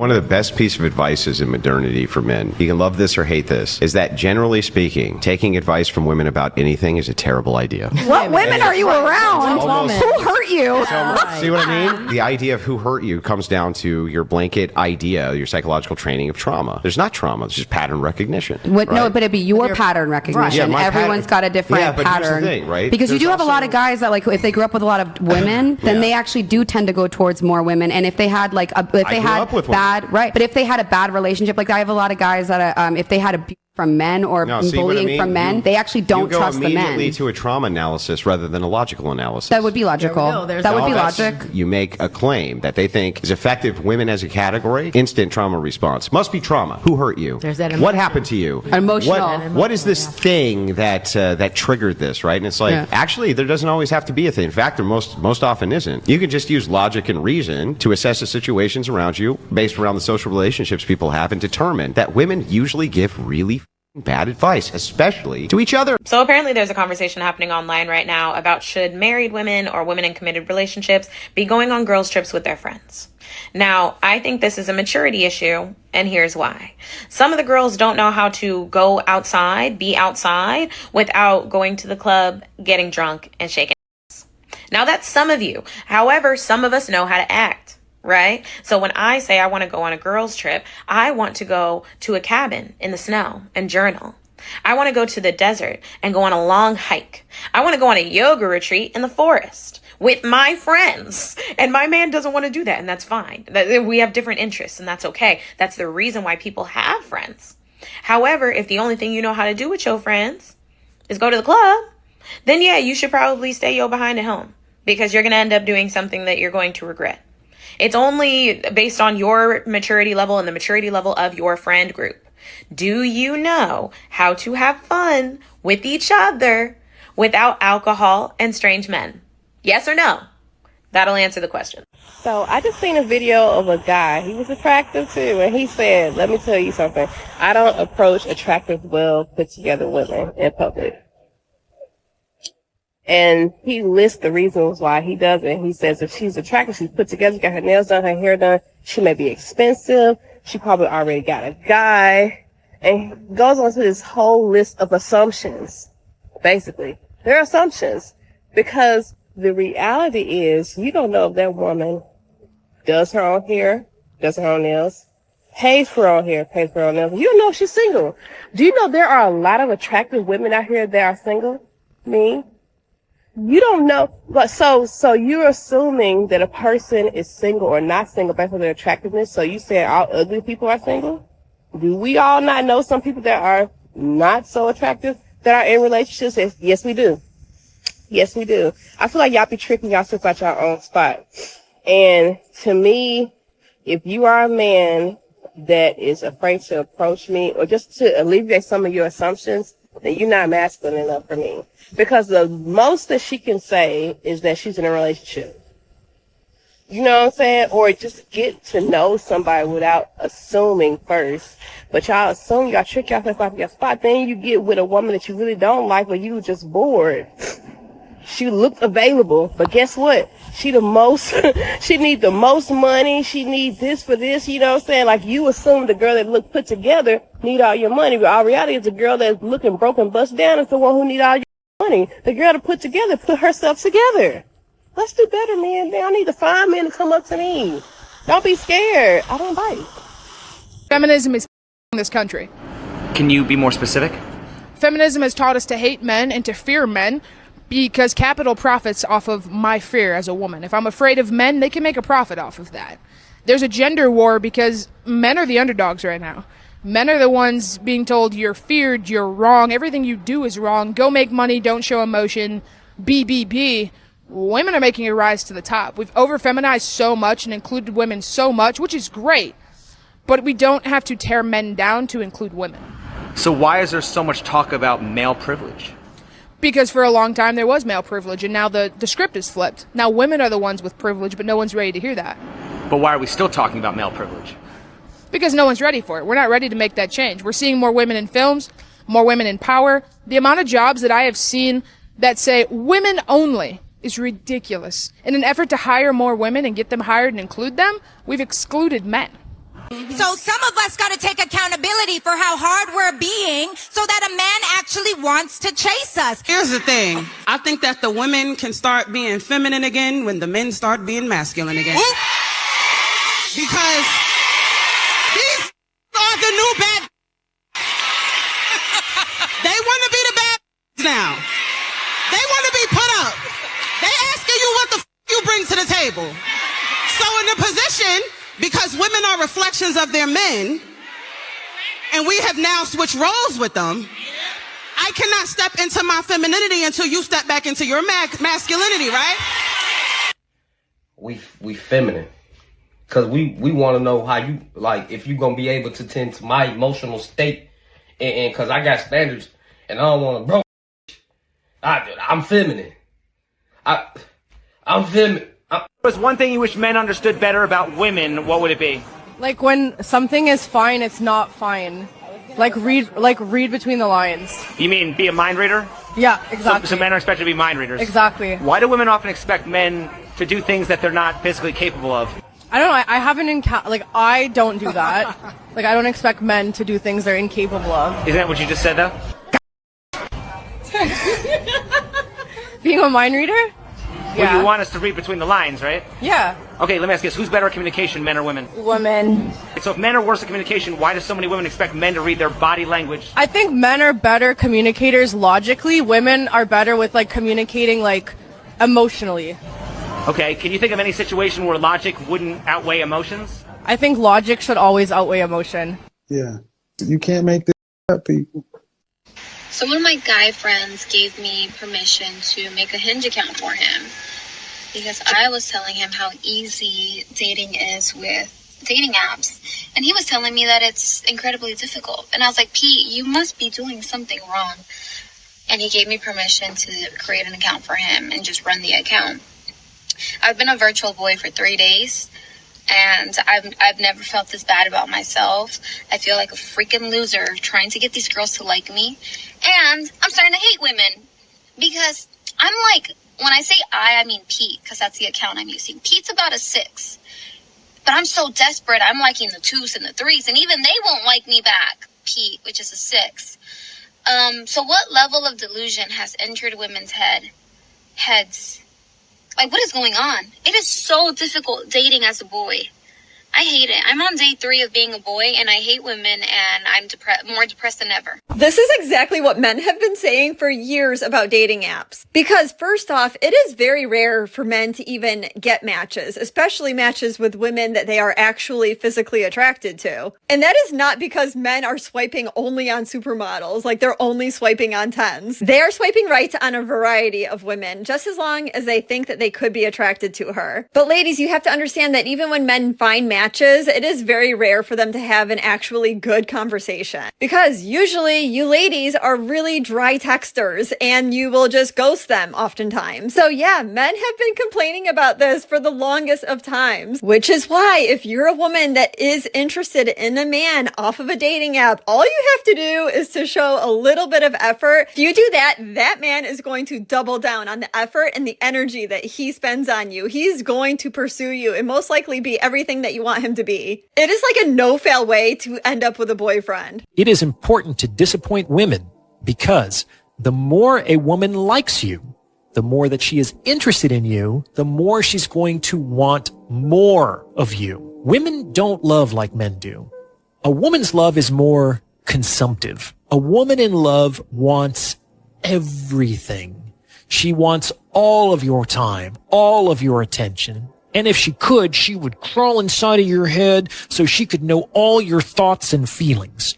One of the best pieces of advice in modernity for men, you can love this or hate this, is that generally speaking, taking advice from women about anything is a terrible idea. What women are you around? Who hurt you? See what I mean? The idea of who hurt you comes down to your blanket idea, your psychological training of trauma. There's not trauma, it's just pattern recognition. No, but it'd be your pattern recognition. Yeah, Everyone's got a different but pattern. Here's the thing, right? Because you do have a lot of guys that, like, if they grew up with a lot of women, then they actually do tend to go towards more women. And if they had, like, but if they had a bad relationship, like I have a lot of guys that if they had abuse from men or bullying from men, they actually don't trust the men. You go immediately to a trauma analysis rather than a logical analysis. That would be logical. That would be logic. You make a claim that they think is effective. Women as a category, instant trauma response. Must be trauma. Who hurt you? What happened to you? Emotional. What is this thing that triggered this, right? And it's like, actually, there doesn't always have to be a thing. In fact, there most often isn't. You can just use logic and reason to assess the situations around you based around the social relationships people have and determine that women usually give really bad advice, especially to each other. So apparently there's a conversation happening online right now about should married women or women in committed relationships be going on girls' trips with their friends. Now, I think this is a maturity issue, and here's why. Some of the girls don't know how to go outside, be outside, without going to the club, getting drunk, and shaking ass. Now, that's some of you. However, some of us know how to act. Right? So when I say I want to go on a girls' trip, I want to go to a cabin in the snow and journal. I want to go to the desert and go on a long hike. I want to go on a yoga retreat in the forest with my friends. And my man doesn't want to do that, and that's fine. We have different interests, and that's okay. That's the reason why people have friends. However, if the only thing you know how to do with your friends is go to the club, then yeah, you should probably stay your behind at home, because you're going to end up doing something that you're going to regret. It's only based on your maturity level and the maturity level of your friend group. Do you know how to have fun with each other without alcohol and strange men? Yes or no? That'll answer the question. So I just seen a video of a guy. He was attractive too. And he said, let me tell you something. I don't approach attractive, well put together women in public. And he lists the reasons why he doesn't. He says if she's attractive, she's put together, got her nails done, her hair done, she may be expensive, she probably already got a guy, and he goes on to this whole list of assumptions. Basically, they're assumptions, because the reality is you don't know if that woman does her own hair, does her own nails, pays for her own hair, pays for her own nails. You don't know if she's single. Do you know there are a lot of attractive women out here that are single? Me? You don't know, but so you're assuming that a person is single or not single based on their attractiveness. So you say all ugly people are single? Do we all not know some people that are not so attractive that are in relationships? Yes, we do. Yes, we do. I feel like y'all be tricking yourself at your own spot. And to me, if you are a man that is afraid to approach me or just to alleviate some of your assumptions, then you're not masculine enough for me. Because the most that she can say is that she's in a relationship. You know what I'm saying? Or just get to know somebody without assuming first. But y'all assume, y'all trick yourself off your spot. Then you get with a woman that you really don't like, but you just bored. She looked available, but guess what? She need the most money. She need this for this, you know what I'm saying? Like, you assume the girl that look put together need all your money, but our reality is the girl that's looking broken, bust down is the one who need all your money. The girl that put together, put herself together. Let's do better, man. I need to find men to come up to me. Don't be scared. I don't bite. Feminism is in this country. Can you be more specific? Feminism has taught us to hate men and to fear men, because capital profits off of my fear as a woman. If I'm afraid of men, they can make a profit off of that. There's a gender war because men are the underdogs right now. Men are the ones being told you're feared, you're wrong, everything you do is wrong, go make money, don't show emotion, be. Women are making a rise to the top. We've over-feminized so much and included women so much, which is great, but we don't have to tear men down to include women. So why is there so much talk about male privilege? Because for a long time there was male privilege, and now the script is flipped. Now women are the ones with privilege, but no one's ready to hear that. But why are we still talking about male privilege? Because no one's ready for it. We're not ready to make that change. We're seeing more women in films, more women in power. The amount of jobs that I have seen that say women only is ridiculous. In an effort to hire more women and get them hired and include them, we've excluded men. So some of us got to take accountability for how hard we're being so that a man actually wants to chase us. Here's the thing. I think that the women can start being feminine again when the men start being masculine again. Ooh. Because these are the new bad. They want to be the bad now. They want to be put up. They asking you what the you bring to the table. So in the position, because women are reflections of their men, and we have now switched roles with them, I cannot step into my femininity until you step back into your masculinity, right? We feminine. Because we want to know how you, like, if you're going to be able to tend to my emotional state. And because I got standards, and I don't want to, bro, I'm feminine. I'm feminine. If there's one thing you wish men understood better about women, what would it be? Like when something is fine, it's not fine. Like read between the lines. You mean be a mind reader? Yeah, exactly. So men are expected to be mind readers. Exactly. Why do women often expect men to do things that they're not physically capable of? I don't know. I haven't I don't do that. Like I don't expect men to do things they're incapable of. Isn't that what you just said though? Being a mind reader? Well, you want us to read between the lines, right? Yeah. Okay, let me ask you this. Who's better at communication, men or women? Women. So if men are worse at communication, why do so many women expect men to read their body language? I think men are better communicators logically. Women are better with like communicating like emotionally. Okay, can you think of any situation where logic wouldn't outweigh emotions? I think logic should always outweigh emotion. Yeah. You can't make this up, people. So one of my guy friends gave me permission to make a Hinge account for him because I was telling him how easy dating is with dating apps. And he was telling me that it's incredibly difficult. And I was like, Pete, you must be doing something wrong. And he gave me permission to create an account for him and just run the account. I've been a virtual boy for 3 days. And I've never felt this bad about myself. I feel like a freaking loser trying to get these girls to like me. And I'm starting to hate women because I'm like, when I say I mean Pete, because that's the account I'm using. Pete's about a 6. But I'm so desperate. I'm liking the 2s and the 3s. And even they won't like me back, Pete, which is a 6. So what level of delusion has entered women's heads? Like, what is going on? It is so difficult dating as a boy. I hate it. I'm on day 3 of being a boy, and I hate women, and I'm more depressed than ever. This is exactly what men have been saying for years about dating apps. Because first off, it is very rare for men to even get matches, especially matches with women that they are actually physically attracted to. And that is not because men are swiping only on supermodels, like they're only swiping on 10s. They are swiping right on a variety of women, just as long as they think that they could be attracted to her. But ladies, you have to understand that even when men find matches, it is very rare for them to have an actually good conversation. Because usually you ladies are really dry texters and you will just ghost them oftentimes. So yeah, men have been complaining about this for the longest of times, which is why if you're a woman that is interested in a man off of a dating app, all you have to do is to show a little bit of effort. If you do that, that man is going to double down on the effort and the energy that he spends on you. He's going to pursue you and most likely be everything that you want him to be. It is like a no-fail way to end up with a boyfriend. It is important to disappoint women because the more a woman likes you, the more that she is interested in you, the more she's going to want more of you. Women don't love like men do. A woman's love is more consumptive. A woman in love wants everything. She wants all of your time, all of your attention. And if she could, she would crawl inside of your head so she could know all your thoughts and feelings.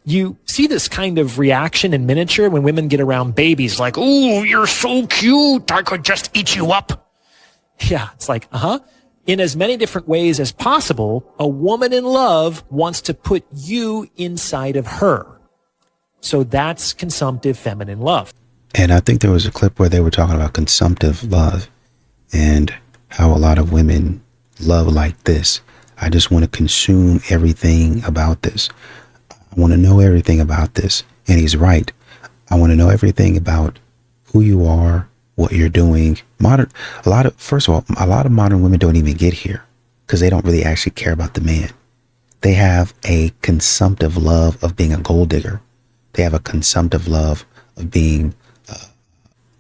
You see this kind of reaction in miniature when women get around babies like, "Ooh, you're so cute. I could just eat you up." Yeah, it's like, In as many different ways as possible, a woman in love wants to put you inside of her. So that's consumptive feminine love. And I think there was a clip where they were talking about consumptive love and how a lot of women love like this. I just want to consume everything about this. I want to know everything about this. And he's right. I want to know everything about who you are, what you're doing. First of all, a lot of modern women don't even get here because they don't really actually care about the man. They have a consumptive love of being a gold digger. They have a consumptive love of being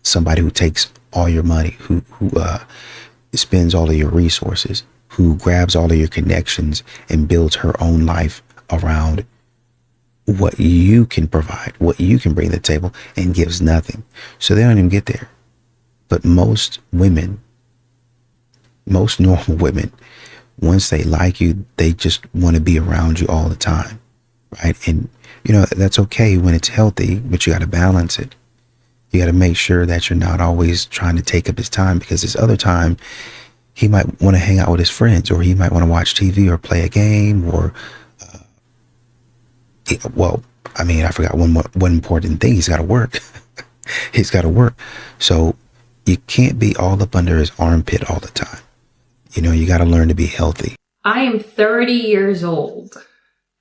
somebody who takes all your money, who spends all of your resources, who grabs all of your connections and builds her own life around what you can provide, what you can bring to the table, and gives nothing. So they don't even get there. But most women, most normal women, once they like you, they just want to be around you all the time, right? And, you know, that's okay when it's healthy, but you got to balance it. You got to make sure that you're not always trying to take up his time, because this other time he might want to hang out with his friends, or he might want to watch TV or play a game, or, well, I mean, I forgot one important thing. He's got to work. He's got to work. So you can't be all up under his armpit all the time. You know, you got to learn to be healthy. I am 30 years old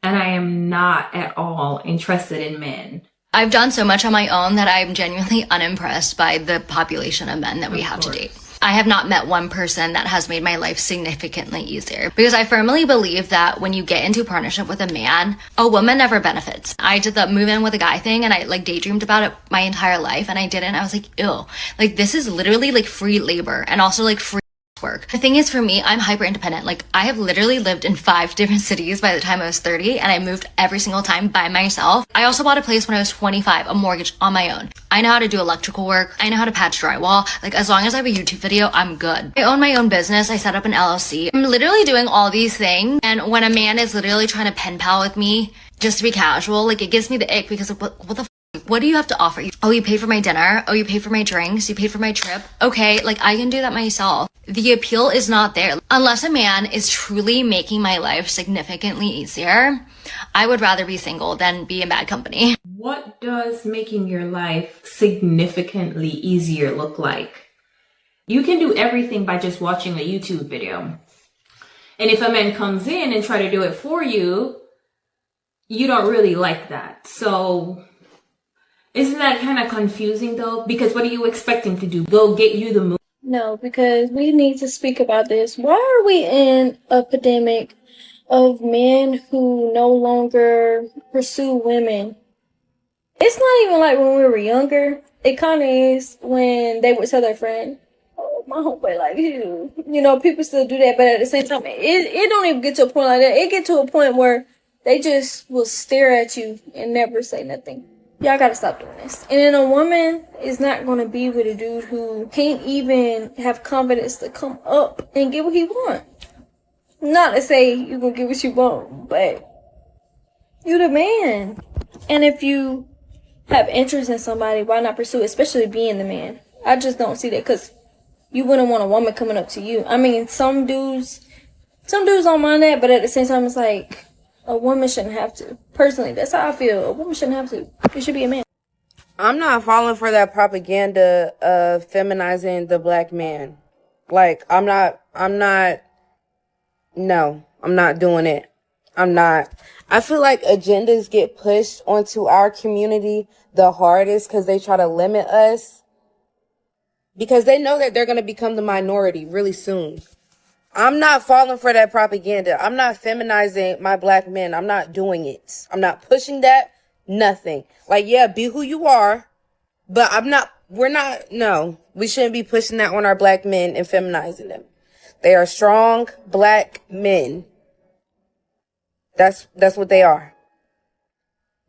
and I am not at all interested in men. I've done so much on my own that I'm genuinely unimpressed by the population of men that we have to date. I have not met one person that has made my life significantly easier, because I firmly believe that when you get into a partnership with a man, a woman never benefits. I did the move in with a guy thing and I like daydreamed about it my entire life, and I didn't. I was like, ew, like this is literally like free labor and also like free work. The thing is, for me, I'm hyper independent. Like I have literally lived in 5 different cities by the time I was 30, and I moved every single time by myself. I also bought a place when I was 25, a mortgage on my own. I know how to do electrical work. I know how to patch drywall. Like as long as I have a YouTube video, I'm good. I own my own business. I set up an LLC. I'm literally doing all these things. And when a man is literally trying to pen pal with me just to be casual, like it gives me the ick, because what the what do you have to offer? Oh, you paid for my dinner. Oh, you paid for my drinks. You paid for my trip. Okay, like I can do that myself. The appeal is not there. Unless a man is truly making my life significantly easier, I would rather be single than be in bad company. What does making your life significantly easier look like? You can do everything by just watching a YouTube video. And if a man comes in and try to do it for you, you don't really like that. So isn't that kind of confusing though? Because what are you expecting to do? Go get you the move? No, because we need to speak about this. Why are we in an epidemic of men who no longer pursue women? It's not even like when we were younger. It kind of is when they would tell their friend, oh, my homeboy like you. You know, people still do that, but at the same time, it don't even get to a point like that. It get to a point where they just will stare at you and never say nothing. Y'all gotta stop doing this. And then a woman is not gonna be with a dude who can't even have confidence to come up and get what he want. Not to say you gonna get what you want, but you the man. And if you have interest in somebody, why not pursue it, especially being the man? I just don't see that, because you wouldn't want a woman coming up to you. I mean, some dudes don't mind that, but at the same time, it's like, a woman shouldn't have to. Personally, that's how I feel. A woman shouldn't have to. It should be a man. I'm not falling for that propaganda of feminizing the black man. Like, I'm not doing it. I'm not. I feel like agendas get pushed onto our community the hardest because they try to limit us. Because they know that they're going to become the minority really soon. I'm not falling for that propaganda. I'm not feminizing my black men. I'm not doing it. I'm not pushing that. Nothing. Like, yeah, be who you are. But we shouldn't be pushing that on our black men and feminizing them. They are strong black men. That's what they are.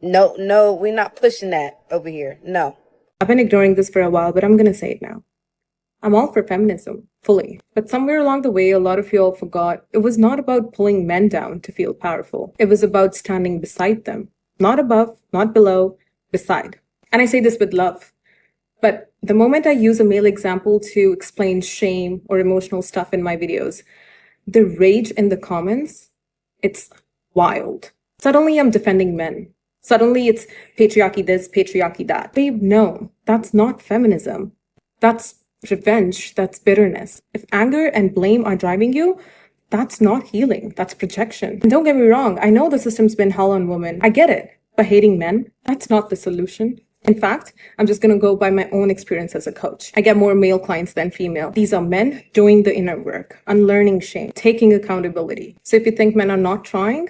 No, we're not pushing that over here. No. I've been ignoring this for a while, but I'm going to say it now. I'm all for feminism, fully. But somewhere along the way, a lot of you all forgot it was not about pulling men down to feel powerful. It was about standing beside them. Not above, not below, beside. And I say this with love. But the moment I use a male example to explain shame or emotional stuff in my videos, the rage in the comments, it's wild. Suddenly I'm defending men. Suddenly it's patriarchy this, patriarchy that. Babe, no, that's not feminism. That's revenge, that's bitterness. If anger and blame are driving you, that's not healing, that's projection. And don't get me wrong, I know the system's been hell on women. I get it. But hating men, that's not the solution. In fact, I'm just going to go by my own experience as a coach. I get more male clients than female. These are men doing the inner work, unlearning shame, taking accountability. So if you think men are not trying,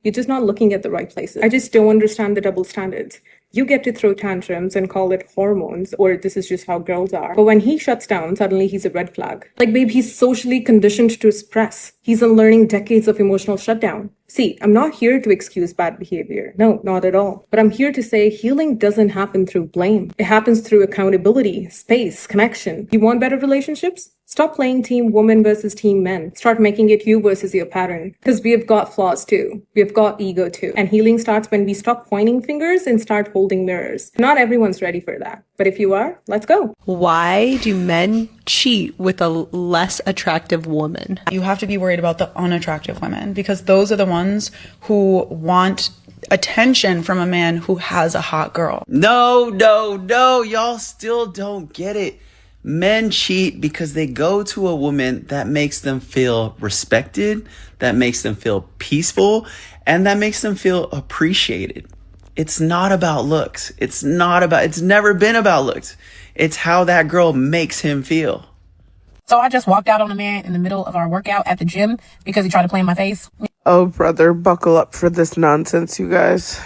You're just not looking at the right places. I just don't understand the double standards. You get to throw tantrums and call it hormones, or this is just how girls are. But when he shuts down, suddenly he's a red flag. Like, babe, he's socially conditioned to suppress. He's unlearning decades of emotional shutdown. See, I'm not here to excuse bad behavior. No, not at all. But I'm here to say healing doesn't happen through blame. It happens through accountability, space, connection. You want better relationships? Stop playing team woman versus team men. Start making it you versus your pattern. Because we have got flaws too. We have got ego too. And healing starts when we stop pointing fingers and start holding mirrors. Not everyone's ready for that. But if you are, let's go. Why do men cheat with a less attractive woman? You have to be worried about the unattractive women because those are the ones who want attention from a man who has a hot girl. No, y'all still don't get it. Men cheat because they go to a woman that makes them feel respected, that makes them feel peaceful, and that makes them feel appreciated. It's not about looks. It's never been about looks. It's how that girl makes him feel. So I just walked out on a man in the middle of our workout at the gym because he tried to play in my face. Oh, brother, buckle up for this nonsense, you guys.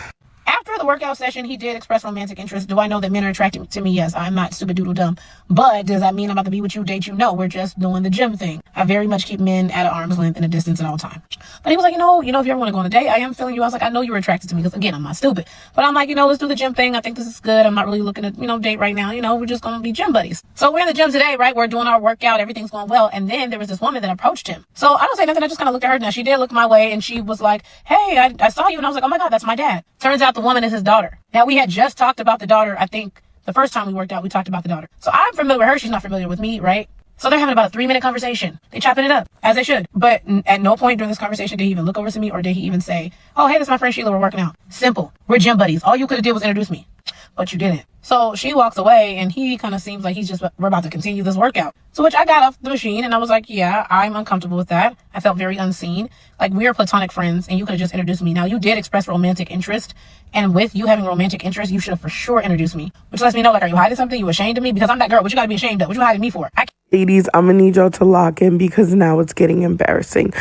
After the workout session, he did express romantic interest. Do I know that men are attracted to me? Yes, I'm not stupid doodle dumb. But does that mean I'm about to be with you, date you? No, we're just doing the gym thing. I very much keep men at an arm's length and a distance at all times. But he was like, if you ever want to go on a date, I am feeling you. I was like, I know you're attracted to me because, again, I'm not stupid. But I'm like, let's do the gym thing. I think this is good. I'm not really looking at, date right now. We're just going to be gym buddies. So we're in the gym today, right? We're doing our workout. Everything's going well. And then there was this woman that approached him. So I don't say nothing. I just kind of looked at her. Now, she did look my way and she was like, hey, I saw you. And I was like, oh my God, that's my dad. Turns out the woman is his daughter. Now, we had just talked about the daughter. I think the first time we worked out, we talked about the daughter. So I'm familiar with her. She's not familiar with me, right? So they're having about a 3-minute conversation. They chopping it up, as they should. But at no point during this conversation did he even look over to me or did he even say, oh, hey, this is my friend Sheila. We're working out. Simple. We're gym buddies. All you could have did was introduce me. But you didn't. So she walks away and he kind of seems like we're about to continue this workout. So which I got off the machine and I was like, yeah, I'm uncomfortable with that. I felt very unseen. Like, we're platonic friends and you could have just introduced me. Now, you did express romantic interest. And with you having romantic interest, you should have for sure introduced me. Which lets me know, like, are you hiding something? You ashamed of me? Because I'm that girl. What you gotta be ashamed of? What you hiding me for? Ladies, I'm gonna need y'all to lock in because now it's getting embarrassing.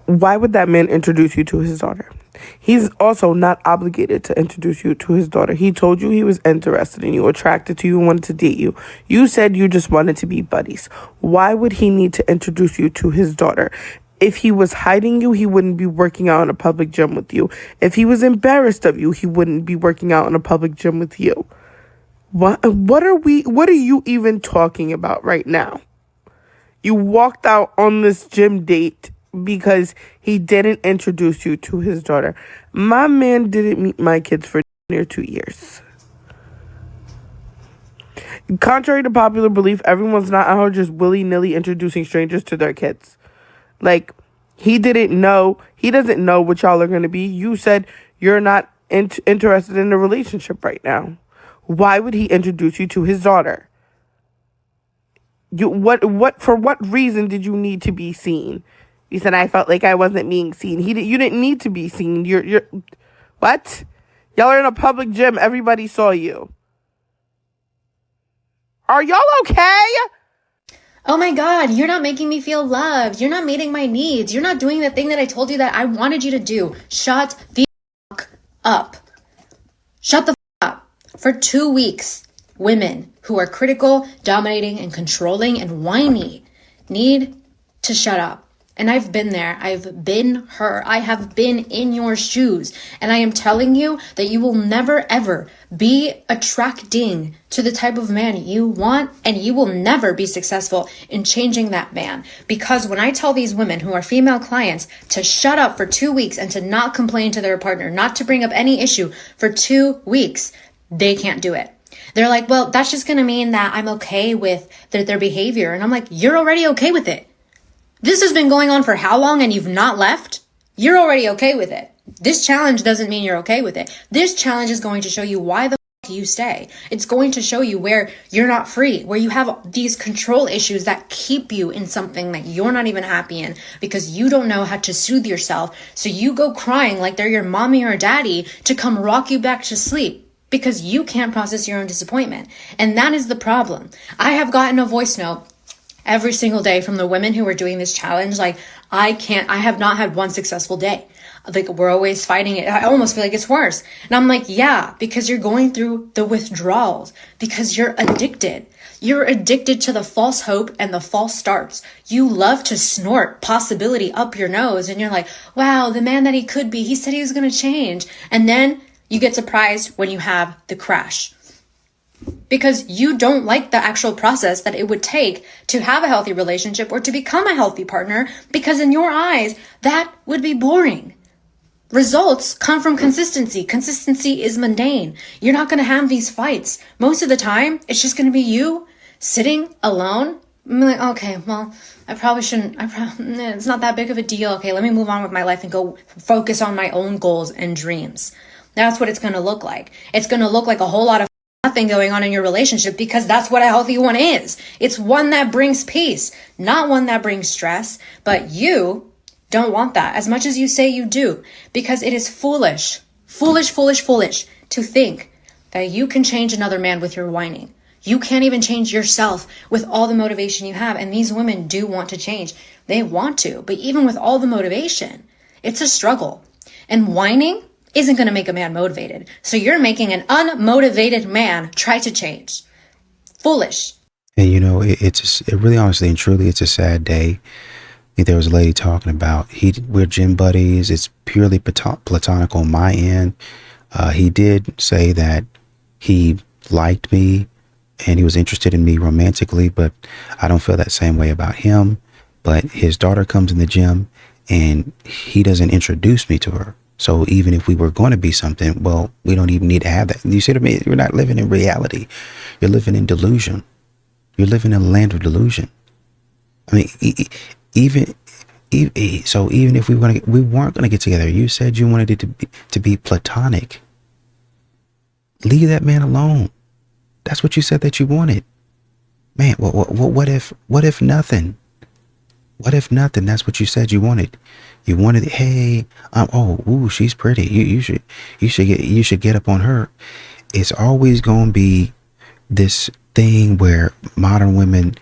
Why would that man introduce you to his daughter? He's also not obligated to introduce you to his daughter. He told you he was interested in you, attracted to you, and wanted to date you. You said you just wanted to be buddies. Why would he need to introduce you to his daughter? If he was hiding you, he wouldn't be working out in a public gym with you. If he was embarrassed of you, he wouldn't be working out in a public gym with you. What are you even talking about right now? You walked out on this gym date because he didn't introduce you to his daughter. My man didn't meet my kids for near 2 years. Contrary to popular belief, everyone's not out here just willy-nilly introducing strangers to their kids. Like, he doesn't know what y'all are going to be. You said you're not interested in a relationship right now. Why would he introduce you to his daughter? For what reason did you need to be seen? You said, I felt like I wasn't being seen. You didn't need to be seen. You're what? Y'all are in a public gym. Everybody saw you. Are y'all okay? Oh my God, you're not making me feel loved. You're not meeting my needs. You're not doing the thing that I told you that I wanted you to do. Shut the fuck up. Shut the fuck up. For 2 weeks, women who are critical, dominating, and controlling and whiny need to shut up. And I've been there. I've been her. I have been in your shoes. And I am telling you that you will never, ever be attracting to the type of man you want. And you will never be successful in changing that man. Because when I tell these women who are female clients to shut up for 2 weeks and to not complain to their partner, not to bring up any issue for 2 weeks, they can't do it. They're like, well, that's just going to mean that I'm okay with their behavior. And I'm like, you're already okay with it. This has been going on for how long and you've not left? You're already okay with it. This challenge doesn't mean you're okay with it. This challenge is going to show you why the fuck you stay. It's going to show you where you're not free, where you have these control issues that keep you in something that you're not even happy in because you don't know how to soothe yourself. So you go crying like they're your mommy or daddy to come rock you back to sleep because you can't process your own disappointment. And that is the problem. I have gotten a voice note every single day from the women who are doing this challenge. Like, I have not had one successful day. Like, we're always fighting it. I almost feel like it's worse. And I'm like, yeah, because you're going through the withdrawals, because you're addicted. You're addicted to the false hope and the false starts. You love to snort possibility up your nose, and you're like, wow, the man that he could be, he said he was going to change. And then you get surprised when you have the crash. Because you don't like the actual process that it would take to have a healthy relationship or to become a healthy partner, because in your eyes, that would be boring. Results come from consistency. Consistency is mundane. You're not going to have these fights. Most of the time, it's just going to be you sitting alone. I'm like, okay, well, I probably shouldn't. It's not that big of a deal. Okay, let me move on with my life and go focus on my own goals and dreams. That's what it's going to look like. It's going to look like a whole lot of nothing going on in your relationship, because that's what a healthy one is. It's one that brings peace, not one that brings stress. But you don't want that as much as you say you do, because it is foolish to think that you can change another man with your whining. You can't even change yourself with all the motivation you have. And these women do want to change. They want to, but even with all the motivation, it's a struggle. And whining isn't going to make a man motivated. So you're making an unmotivated man try to change. Foolish. And you know, it really honestly and truly, it's a sad day. There was a lady talking about, we're gym buddies. It's purely platonic on my end. He did say that he liked me and he was interested in me romantically, but I don't feel that same way about him. But his daughter comes in the gym and he doesn't introduce me to her. So even if we were going to be something, well, we don't even need to have that. You see what I mean? You're not living in reality. You're living in delusion. You're living in a land of delusion. I mean, even if we weren't going to get together, you said you wanted it to be platonic. Leave that man alone. That's what you said that you wanted. Man, what if nothing? What if nothing? That's what you said you wanted. You wanted, hey, she's pretty. You should get up on her. It's always going to be this thing where modern women,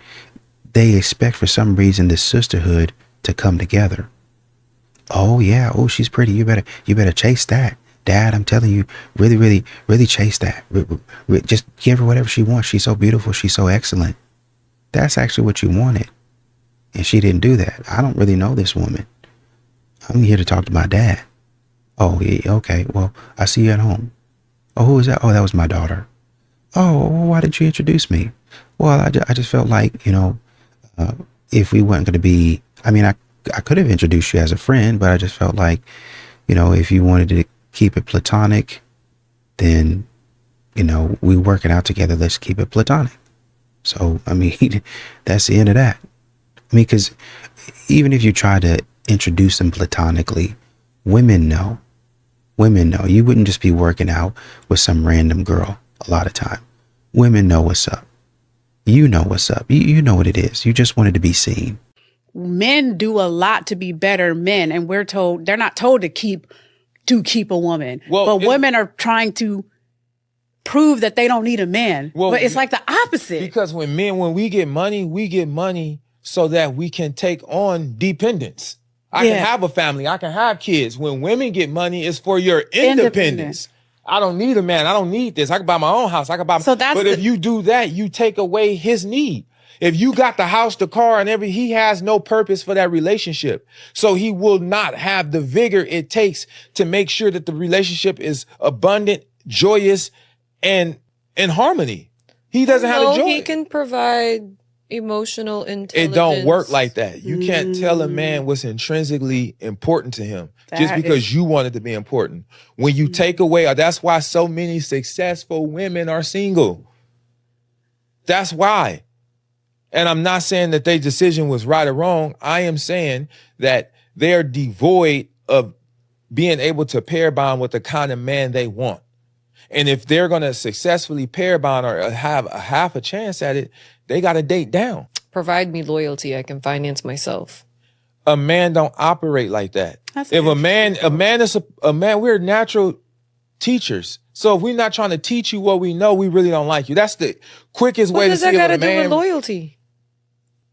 they expect for some reason this sisterhood to come together. Oh yeah, she's pretty. You better chase that. Dad, I'm telling you, really chase that. Just give her whatever she wants. She's so beautiful. She's so excellent. That's actually what you wanted. And she didn't do that. I don't really know this woman. I'm here to talk to my dad. Oh, yeah, okay. Well, I see you at home. Oh, who is that? Oh, that was my daughter. Oh, why didn't you introduce me? Well, I just felt like, if we weren't going to be, I could have introduced you as a friend, but I just felt like, if you wanted to keep it platonic, then, we working out together. Let's keep it platonic. So, that's the end of that. Because even if you try to introduce them platonically, women know. You wouldn't just be working out with some random girl a lot of time. Women know what's up. You know what's up. You know what it is. You just wanted to be seen. Men do a lot to be better men, and they're not told to keep a woman. But women are trying to prove that they don't need a man. But it's like the opposite. Because when we get money so that we can take on dependence. I can have a family. I can have kids. When women get money, it's for your independence. I don't need a man. I don't need this. I can buy my own house. But if you do that, you take away his need. If you got the house, the car, and he has no purpose for that relationship. So he will not have the vigor it takes to make sure that the relationship is abundant, joyous, and in harmony. He doesn't have the joy. He can provide emotional intelligence. It don't work like that. You can't tell a man what's intrinsically important to him just because you want it to be important. When you take away, that's why so many successful women are single. That's why. And I'm not saying that their decision was right or wrong. I am saying that they're devoid of being able to pair bond with the kind of man they want. And if they're going to successfully pair bond or have a half a chance at it, they got to date down. Provide me loyalty. I can finance myself. A man don't operate like that. If a man, we're natural teachers. So if we're not trying to teach you what we know, we really don't like you. That's the quickest way to see if a man. What does that got to do with loyalty?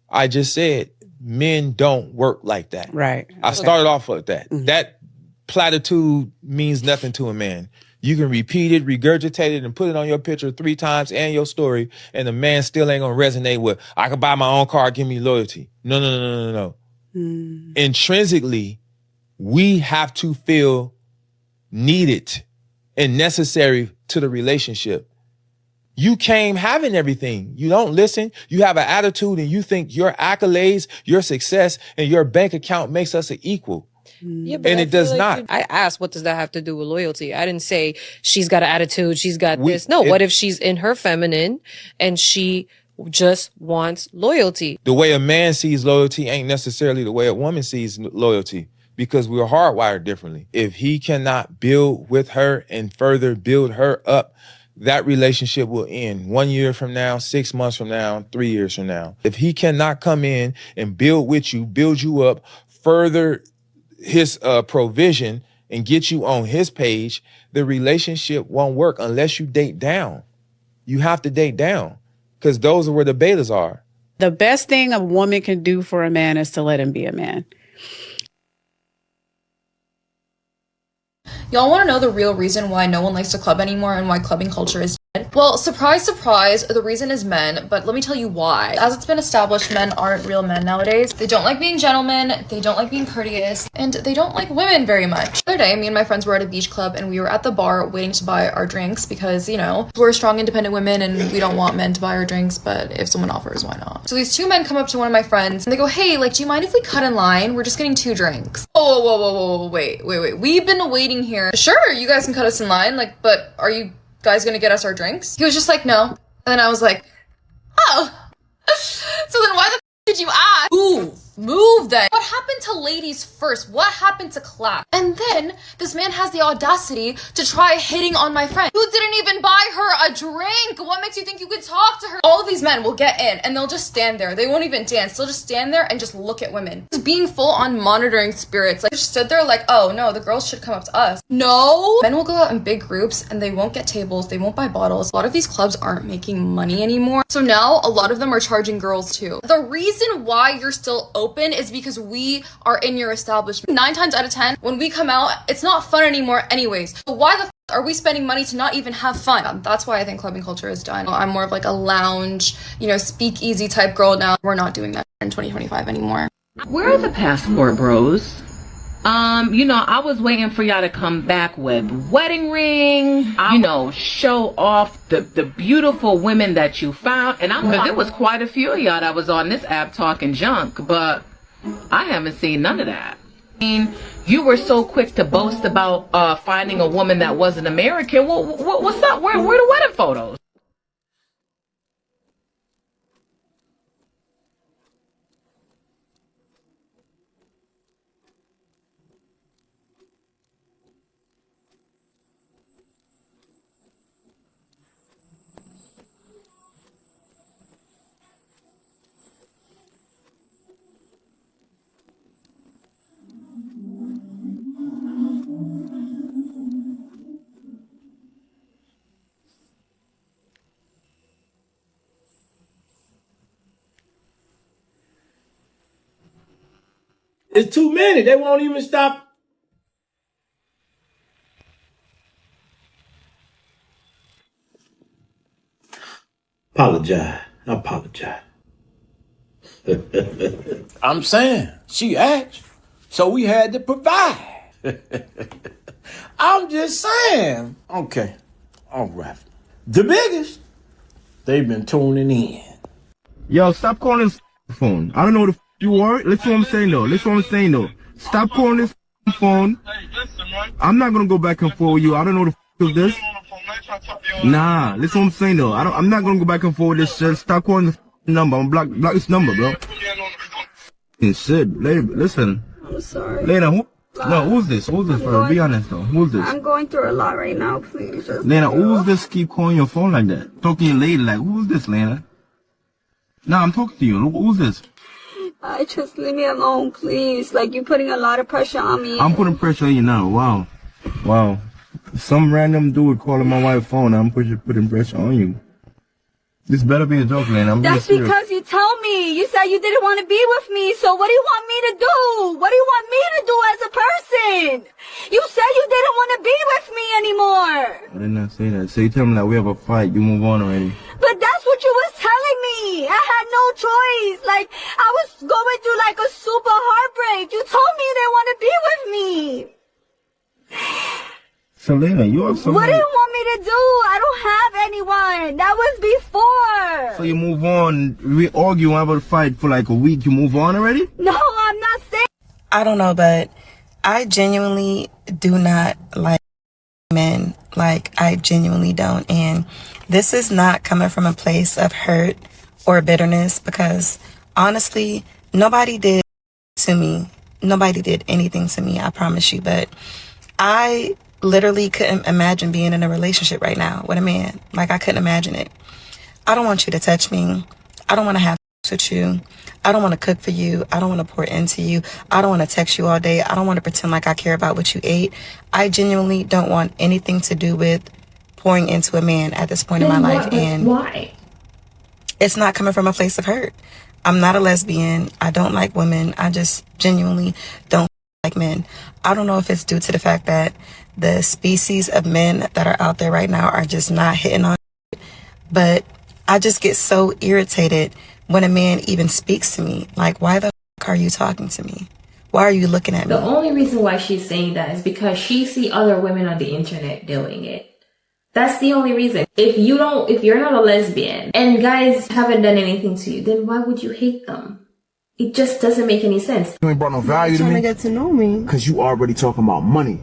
I just said men don't work like that. Right. I started off with that. platitude means nothing to a man. You can repeat it, regurgitate it, and put it on your picture 3 times and your story, and the man still ain't gonna resonate with, I can buy my own car, give me loyalty. No. Intrinsically, we have to feel needed and necessary to the relationship. You came having everything. You don't listen. You have an attitude and you think your accolades, your success, and your bank account makes us an equal. Yeah, and it does not. I asked, what does that have to do with loyalty? I didn't say she's got an attitude, she's got this. No, what if she's in her feminine and she just wants loyalty? The way a man sees loyalty ain't necessarily the way a woman sees loyalty, because we're hardwired differently. If he cannot build with her and further build her up, that relationship will end 1 year from now, 6 months from now, 3 years from now. If he cannot come in and build with you, build you up, further his provision and get you on his page, the relationship won't work unless you date down. You have to date down, because those are where the betas are. The best thing a woman can do for a man is to let him be a man. Y'all want to know the real reason why no one likes to club anymore and why clubbing culture is dead? Well, surprise, surprise, the reason is men, but let me tell you why. As it's been established, men aren't real men nowadays. They don't like being gentlemen, they don't like being courteous, and they don't like women very much. The other day, me and my friends were at a beach club and we were at the bar waiting to buy our drinks because, you know, we're strong, independent women and we don't want men to buy our drinks, but if someone offers, why not? So these 2 men come up to one of my friends and they go, hey, like, do you mind if we cut in line? We're just getting 2 drinks. Whoa, wait. We've been waiting here. Sure, you guys can cut us in line, like, but are you guys gonna get us our drinks? He was just like, no. And then I was like, oh. So then why the did you ask? Move then. What happened to ladies first? What happened to class? And then this man has the audacity to try hitting on my friend who didn't even buy her a drink. What makes you think you could talk to her? All of these men will get in and they'll just stand there. They won't even dance. They'll just stand there and just look at women. Just being full on monitoring spirits. Like, just stood there like, oh no, the girls should come up to us. No. Men will go out in big groups and they won't get tables. They won't buy bottles. A lot of these clubs aren't making money anymore. So now a lot of them are charging girls too. The reason why you're still open is because we are in your establishment. 9 times out of 10, when we come out, it's not fun anymore anyways. So why the are we spending money to not even have fun? That's why I think clubbing culture is done. I'm more of like a lounge, you know, speakeasy type girl now. We're not doing that in 2025 anymore. Where are the passport bros? You know, I was waiting for y'all to come back with wedding rings, you know, show off the beautiful women that you found. And there was quite a few of y'all that was on this app talking junk, but I haven't seen none of that. I mean, you were so quick to boast about finding a woman that wasn't American. Well, what's up? Where are the wedding photos? It's too many. They won't even stop. Apologize. I'm saying, she asked, so we had to provide. I'm just saying. Okay, all right. The biggest, they've been tuning in. Yo, stop calling this phone. I don't know the you are. Listen what I'm saying though. Stop calling this phone. I'm not gonna go back and forth with you. I don't know the is this. Nah, listen what I'm saying though. I'm not gonna go back and forth with this shit. Stop calling the number. I'm block this number, bro. Shit, listen. I'm sorry. Lena, who's this? Who's this, bro? Be honest though. Who's this? I'm going through a lot right now. Please, just Lena, who's this? Keep calling your phone like that. Talking to your lady like, who's this, Lena? Nah, I'm talking to you. Who's this? Just leave me alone, please. Like, you're putting a lot of pressure on me. I'm putting pressure on you now. Wow. Some random dude calling my wife's phone. I'm putting pressure on you. This better be a joke, man. That's because you tell me. You said you didn't want to be with me. So what do you want me to do? What do you want me to do as a person? You said you didn't want to be with me anymore. I did not say that. So you tell me that we have a fight, you move on already. But that's what you was telling me. I had no choice. Like, I was going through like a super heartbreak. You told me you didn't want to be with me. Selena, you are so. What do you want me to do? I don't have anyone. That was before. So you move on, we argue, have a fight for like a week, you move on already? No, I'm not saying. I don't know, but I genuinely do not like men. Like, I genuinely don't. And this is not coming from a place of hurt or bitterness, because honestly, nobody did to me. Nobody did anything to me, I promise you. But I literally couldn't imagine being in a relationship right now with a man. Like, I couldn't imagine it. I don't want you to touch me. I don't want to have sex with you. I don't want to cook for you. I don't want to pour into you. I don't want to text you all day. I don't want to pretend like I care about what you ate. I genuinely don't want anything to do with pouring into a man at this point in my life. And why? It's not coming from a place of hurt. I'm not a lesbian. I don't like women. I just genuinely don't like men. I don't know if it's due to the fact that the species of men that are out there right now are just not hitting on it. But I just get so irritated when a man even speaks to me. Like, why the fuck are you talking to me? Why are you looking at me? The only reason why she's saying that is because she see other women on the internet doing it. That's the only reason. If you're not a lesbian and guys haven't done anything to you, then why would you hate them? It just doesn't make any sense. You ain't brought no value to me. Trying to get to know me. Because you already talking about money.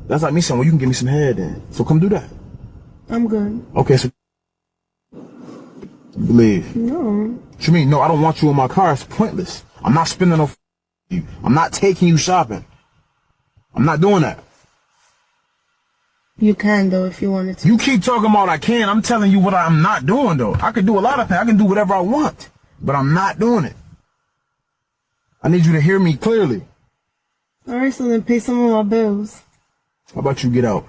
That's like me saying, well, you can give me some head then. So come do that. I'm good. Okay, so leave. No. What you mean? No, I don't want you in my car. It's pointless. I'm not spending no you. I'm not taking you shopping. I'm not doing that. You can though if you wanted to. You keep talking about I can. I'm telling you what I'm not doing though. I can do a lot of things. I can do whatever I want, but I'm not doing it. I need you to hear me clearly. Alright, so then pay some of my bills. How about you get out?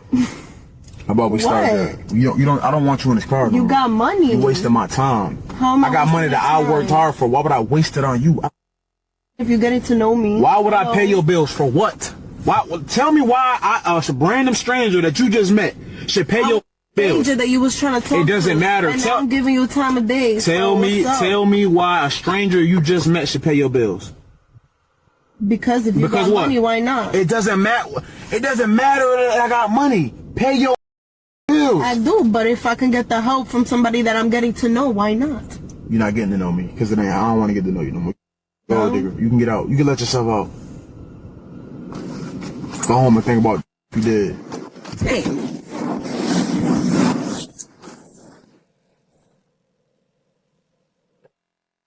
How about we start there? You don't. I don't want you in this car. You got money. You wasting my time. How am I got money that I worked hard for. Why would I waste it on you? If you're getting to know me. Why would I pay your bills for what? Why? Tell me why a random stranger that you just met should pay your bills. Stranger that you was trying to talk It doesn't to, matter. And I'm giving you time of day. Tell me why a stranger you just met should pay your bills. Because if you got money, why not? It doesn't matter. It doesn't matter that I got money. Pay your bills. I do, but if I can get the help from somebody that I'm getting to know, why not? You're not getting to know me because I don't want to get to know you no more. Gold digger, you can get out. You can let yourself out. Go home and think about what you did. Hey.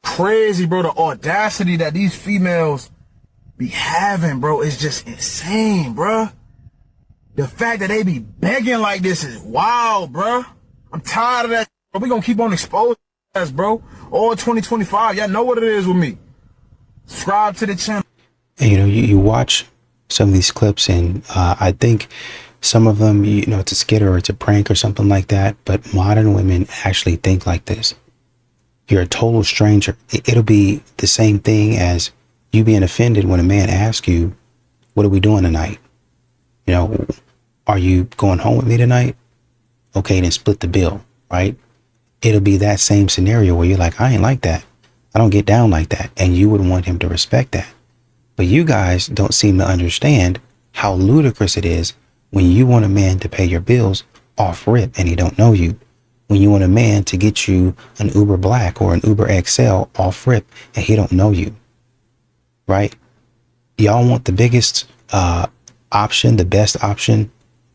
Crazy, bro. The audacity that these females be having, bro, is just insane, bro. The fact that they be begging like this is wild, bro. I'm tired of that. Bro. We gonna keep on exposing us, bro. All 2025. Y'all know what it is with me. Subscribe to the channel. And, you watch some of these clips, and I think some of them, it's a skit or it's a prank or something like that. But modern women actually think like this. You're a total stranger. It'll be the same thing as you being offended when a man asks you, what are we doing tonight? Are you going home with me tonight? Okay, then split the bill, right? It'll be that same scenario where you're like, I ain't like that. I don't get down like that. And you would want him to respect that. But you guys don't seem to understand how ludicrous it is when you want a man to pay your bills off rip and he don't know you. When you want a man to get you an Uber Black or an Uber XL off rip and he don't know you. Right? Y'all want the biggest option, the best option.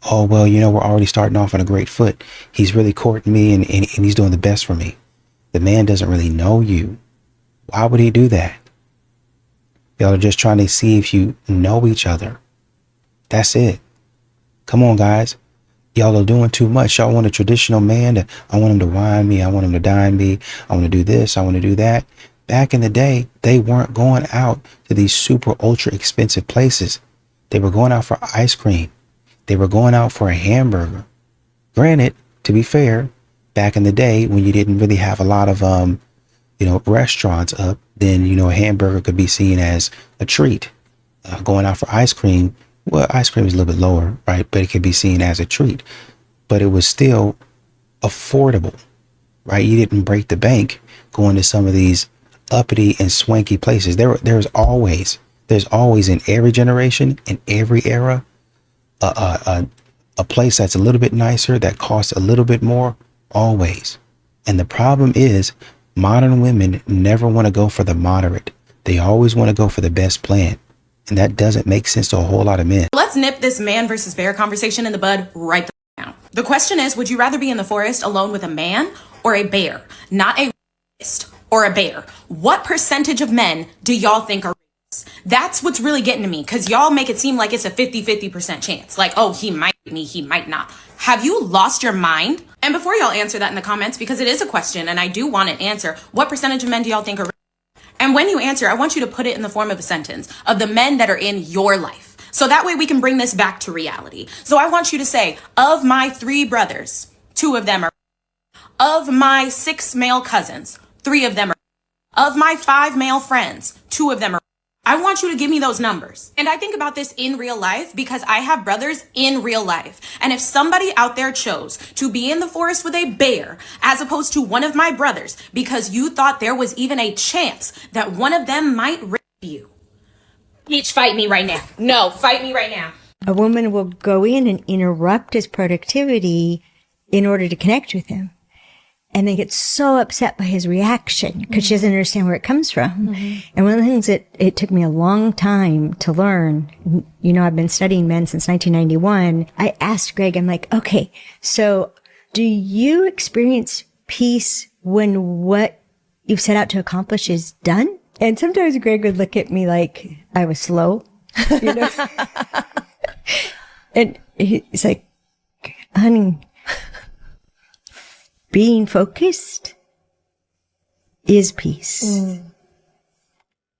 Oh, well, we're already starting off on a great foot. He's really courting me and he's doing the best for me. The man doesn't really know you. Why would he do that? Y'all are just trying to see if you know each other. That's it. Come on, guys. Y'all are doing too much. Y'all want a traditional man. I want him to wine me. I want him to dine me. I want to do this. I want to do that. Back in the day, they weren't going out to these super ultra expensive places. They were going out for ice cream. They were going out for a hamburger. Granted, to be fair, back in the day when you didn't really have a lot of restaurants up, then, a hamburger could be seen as a treat. Going out for ice cream, well, ice cream is a little bit lower, right? But it could be seen as a treat. But it was still affordable, right? You didn't break the bank going to some of these uppity and swanky places. There's always in every generation, in every era, a place that's a little bit nicer, that costs a little bit more, always. And the problem is, modern women never want to go for the moderate. They always want to go for the best plan. And that doesn't make sense to a whole lot of men. Let's nip this man versus bear conversation in the bud right now. The question is, would you rather be in the forest alone with a man or a bear? Not a rapist or a bear. What percentage of men do y'all think are rapists? That's what's really getting to me, because y'all make it seem like it's a 50-50% chance. Like, oh, he might me, he might not. Have you lost your mind? And before y'all answer that in the comments, because it is a question and I do want an answer, what percentage of men do y'all think are rapists? And when you answer, I want you to put it in the form of a sentence of the men that are in your life. So that way we can bring this back to reality. So I want you to say, of my 3 brothers, 2 of them are. Of my 6 male cousins, 3 of them are. Of my 5 male friends, 2 of them are. I want you to give me those numbers. And I think about this in real life because I have brothers in real life. And if somebody out there chose to be in the forest with a bear as opposed to one of my brothers because you thought there was even a chance that one of them might rape you, bitch, fight me right now. No, fight me right now. A woman will go in and interrupt his productivity in order to connect with him. And they get so upset by his reaction because she doesn't understand where it comes from. And one of the things that it took me a long time to learn, I've been studying men since 1991. I asked Greg, I'm like, okay, so do you experience peace when what you've set out to accomplish is done? And sometimes Greg would look at me like I was slow, and he's like, honey, being focused is peace.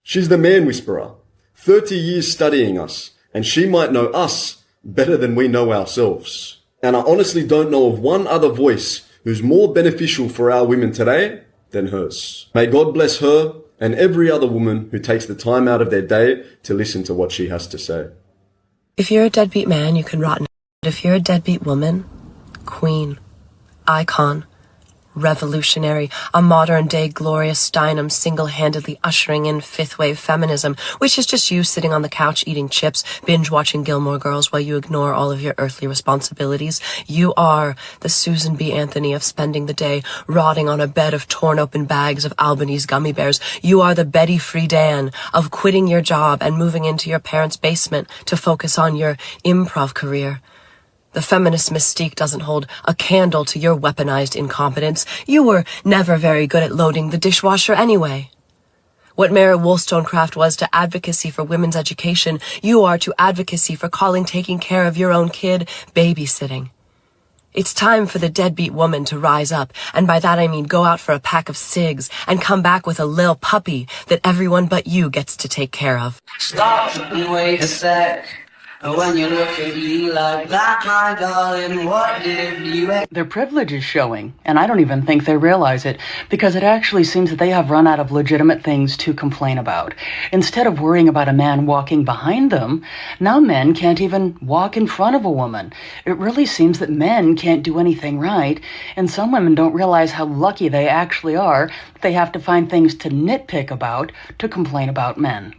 She's the man whisperer, 30 years studying us, and she might know us better than we know ourselves. And I honestly don't know of one other voice who's more beneficial for our women today than hers. May God bless her and every other woman who takes the time out of their day to listen to what she has to say. If you're a deadbeat man, you can rot in. If you're a deadbeat woman, queen, icon, revolutionary, a modern-day Gloria Steinem single-handedly ushering in fifth-wave feminism, which is just you sitting on the couch eating chips, binge-watching Gilmore Girls while you ignore all of your earthly responsibilities. You are the Susan B. Anthony of spending the day rotting on a bed of torn-open bags of Albanese gummy bears. You are the Betty Friedan of quitting your job and moving into your parents' basement to focus on your improv career. The feminist mystique doesn't hold a candle to your weaponized incompetence. You were never very good at loading the dishwasher anyway. What Mary Wollstonecraft was to advocacy for women's education, you are to advocacy for calling taking care of your own kid babysitting. It's time for the deadbeat woman to rise up, and by that I mean go out for a pack of cigs and come back with a lil puppy that everyone but you gets to take care of. Stop and wait a sec. When you look at me like that, my darling, what did you... Their privilege is showing, and I don't even think they realize it, because it actually seems that they have run out of legitimate things to complain about. Instead of worrying about a man walking behind them, now men can't even walk in front of a woman. It really seems that men can't do anything right, and some women don't realize how lucky they actually are that they have to find things to nitpick about to complain about men.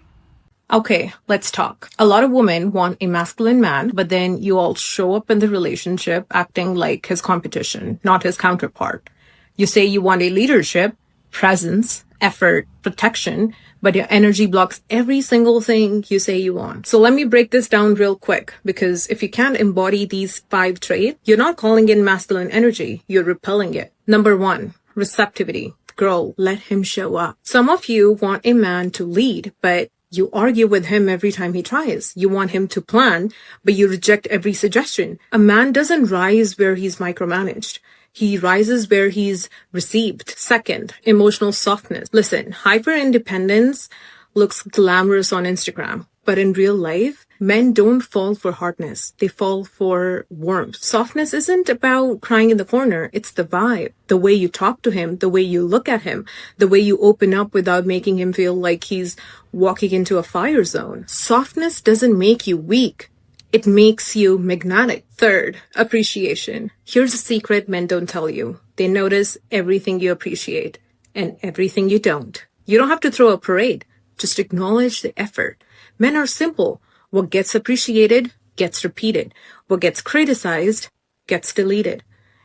Okay, let's talk. A lot of women want a masculine man, but then you all show up in the relationship acting like his competition, not his counterpart. You say you want a leadership, presence, effort, protection, but your energy blocks every single thing you say you want. So let me break this down real quick, because if you can't embody these 5 traits, you're not calling in masculine energy, you're repelling it. Number 1, receptivity. Girl, let him show up. Some of you want a man to lead, but you argue with him every time he tries. You want him to plan, but you reject every suggestion. A man doesn't rise where he's micromanaged. He rises where he's received. Second, emotional softness. Listen, hyper-independence looks glamorous on Instagram, but in real life, Men don't fall for hardness. They fall for warmth. Softness isn't about crying in the corner. It's the vibe, the way you talk to him, the way you look at him, the way you open up without making him feel like he's walking into a fire zone. Softness doesn't make you weak. It makes you magnetic. Third, appreciation. Here's a secret men don't tell you. They notice everything you appreciate and everything you don't. You don't have to throw a parade. Just acknowledge the effort. Men are simple. What gets appreciated gets repeated. What gets criticized gets deleted.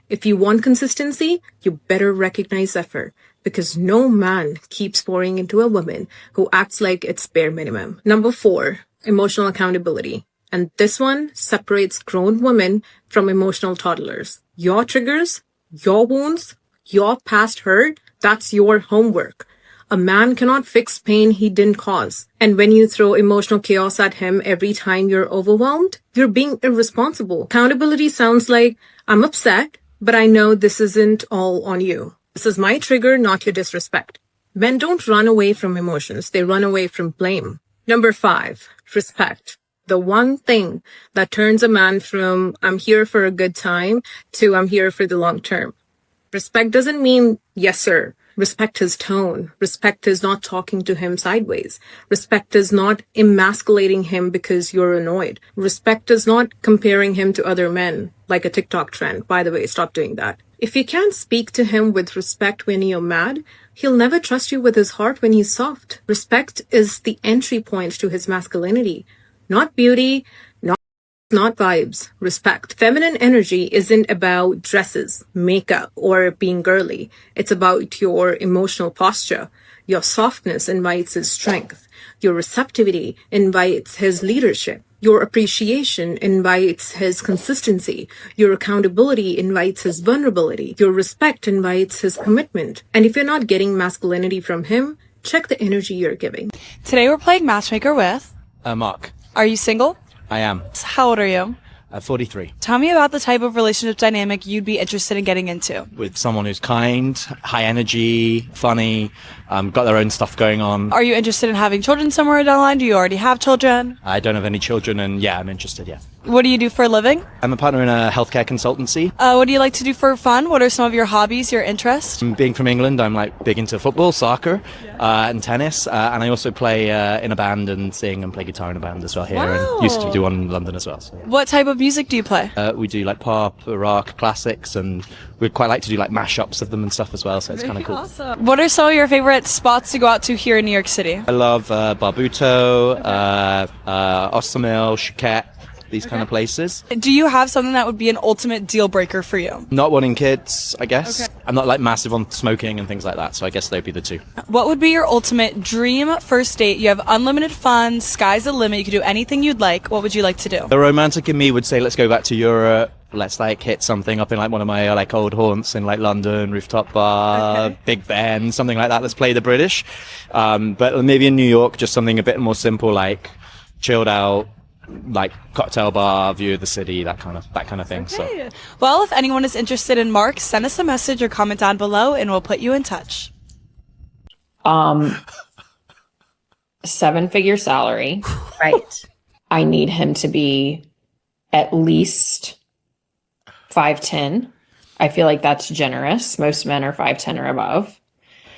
If you want consistency, you better recognize effort, because no man keeps pouring into a woman who acts like it's bare minimum. Number 4, emotional accountability. And this one separates grown women from emotional toddlers. Your triggers, your wounds, your past hurt, that's your homework. A man cannot fix pain he didn't cause. And when you throw emotional chaos at him every time you're overwhelmed, you're being irresponsible. Accountability sounds like, I'm upset, but I know this isn't all on you. This is my trigger, not your disrespect. Men don't run away from emotions. They run away from blame. Number 5, respect. The one thing that turns a man from I'm here for a good time to I'm here for the long term. Respect doesn't mean yes, sir. Respect his tone. Respect is not talking to him sideways. Respect is not emasculating him because you're annoyed. Respect is not comparing him to other men, like a TikTok trend. By the way, stop doing that. If you can't speak to him with respect when you're mad, he'll never trust you with his heart when he's soft. Respect is the entry point to his masculinity. Not beauty, not vibes, respect. Feminine energy isn't about dresses, makeup, or being girly. It's about your emotional posture. Your softness invites his strength. Your receptivity invites his leadership. Your appreciation invites his consistency. Your accountability invites his vulnerability. Your respect invites his commitment. And if you're not getting masculinity from him, check the energy you're giving. Today we're playing Matchmaker with Mark. Are you single? I am. How old are you? 43. Tell me about the type of relationship dynamic you'd be interested in getting into. With someone who's kind, high energy, funny, got their own stuff going on. Are you interested in having children somewhere down the line? Do you already have children? I don't have any children, and yeah, I'm interested, yeah. What do you do for a living? I'm a partner in a healthcare consultancy. What do you like to do for fun? What are some of your hobbies, your interests? Being from England, I'm like big into football, soccer, and tennis. And I also play in a band and sing and play guitar in a band as well here. Wow. And used to do one in London as well. So, yeah. What type of music do you play? We do like pop, rock, classics, and we'd quite like to do like mashups of them and stuff as well. So it's kind of cool. Awesome. What are some of your favorite spots to go out to here in New York City? I love Barbuto, Ostermill, Chouquette. These kind of places. Do you have something that would be an ultimate deal breaker for you? Not wanting kids, I guess. Okay. I'm not like massive on smoking and things like that, so I guess they'd be the two. What would be your ultimate dream first date? You have unlimited fun, sky's the limit, you can do anything you'd like. What would you like to do? The romantic in me would say, let's go back to Europe. Let's like hit something up in like one of my like old haunts in like London, rooftop bar, Big Ben, something like that. Let's play the British. But maybe in New York, just something a bit more simple, like chilled out, like cocktail bar, view of the city, that kind of thing. Okay. So, well, if anyone is interested in Mark, send us a message or comment down below, and we'll put you in touch. 7-figure salary. Right. I need him to be at least 5'10". I feel like that's generous. Most men are 5'10" or above.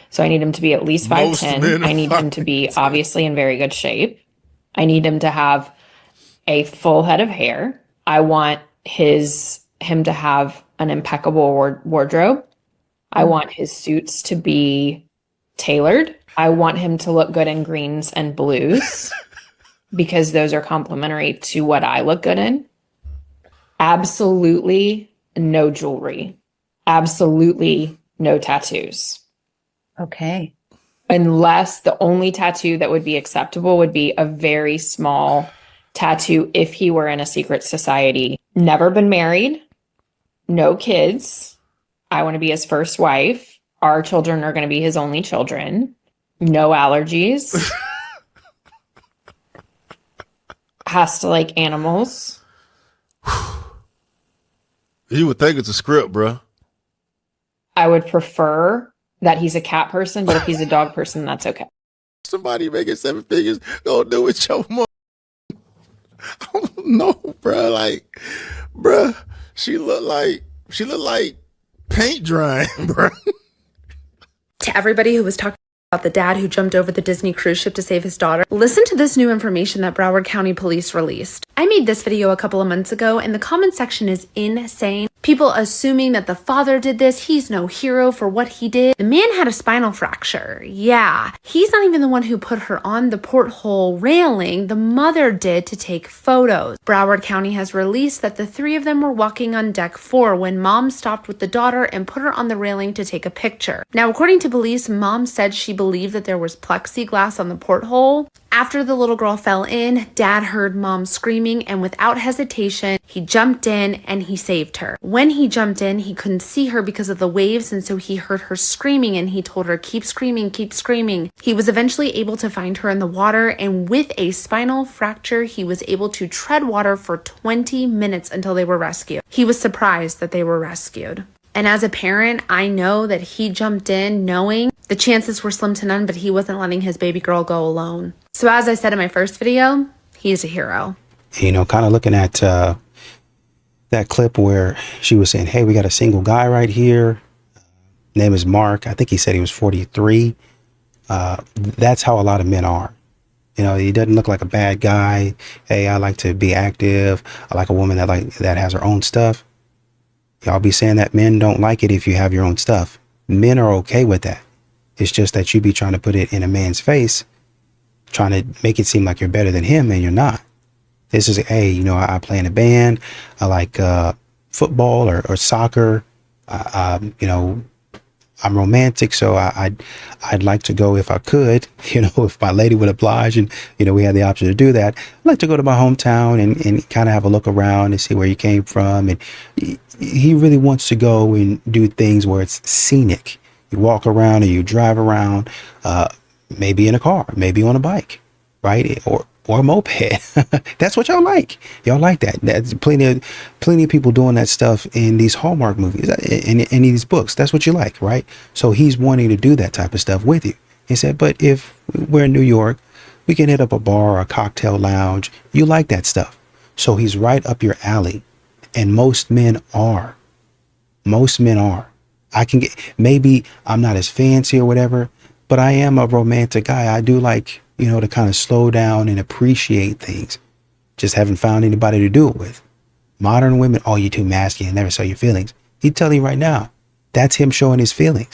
So I need him to be at least 5'10". I need him to be obviously in very good shape. I need him to have a full head of hair. I want him to have an impeccable wardrobe. I want his suits to be tailored. I want him to look good in greens and blues because those are complementary to what I look good in. Absolutely no jewelry. Absolutely no tattoos. Okay. Unless the only tattoo that would be acceptable would be a very small tattoo if he were in a secret society. Never been married. No kids. I want to be his first wife. Our children are going to be his only children. No allergies. Has to like animals. You would think it's a script, bro. I would prefer that he's a cat person, but if he's a dog person, that's okay. Somebody making 7 figures, gonna do it, your mom. No, bro. Like, bro, she looked like paint drying, bro. To everybody who was talking about the dad who jumped over the Disney cruise ship to save his daughter, listen to this new information that Broward County Police released. I made this video a couple of months ago, and the comment section is insane. People assuming that the father did this. He's no hero for what he did. The man had a spinal fracture. Yeah, he's not even the one who put her on the porthole railing. The mother did to take photos. Broward County has released that the three of them were walking on deck 4 when mom stopped with the daughter and put her on the railing to take a picture. Now, according to police, mom said she believed that there was plexiglass on the porthole. After the little girl fell in, dad heard mom screaming, and without hesitation, he jumped in and he saved her. When he jumped in, he couldn't see her because of the waves, and so he heard her screaming, and he told her, keep screaming, keep screaming. He was eventually able to find her in the water, and with a spinal fracture, he was able to tread water for 20 minutes until they were rescued. He was surprised that they were rescued. And as a parent, I know that he jumped in knowing the chances were slim to none, but he wasn't letting his baby girl go alone. So as I said in my first video, he's a hero. You know, kind of looking at that clip where she was saying, hey, we got a single guy right here. Name is Mark. I think he said he was 43. That's how a lot of men are. You know, he doesn't look like a bad guy. Hey, I like to be active. I like a woman that has her own stuff. Y'all be saying that men don't like it if you have your own stuff. Men are okay with that. It's just that you be trying to put it in a man's face, trying to make it seem like you're better than him, and you're not. This is, hey, you know, I play in a band. I like football or soccer. You know, I'm romantic, so I'd like to go if I could. You know, if my lady would oblige, and you know, we had the option to do that. I'd like to go to my hometown and kind of have a look around and see where you came from. And he really wants to go and do things where it's scenic. You walk around or you drive around, maybe in a car, maybe on a bike, right? Or a moped. That's what y'all like. Y'all like that. That's plenty of people doing that stuff in these Hallmark movies, in these books. That's what you like, right? So he's wanting to do that type of stuff with you. He said, but if we're in New York, we can hit up a bar or a cocktail lounge. You like that stuff. So he's right up your alley. And most men are. Most men are. I can get, maybe I'm not as fancy or whatever, but I am a romantic guy. I do like, you know, to kind of slow down and appreciate things. Just haven't found anybody to do it with. Modern women, oh, you're too masculine, never show your feelings. He'd tell you right now, that's him showing his feelings.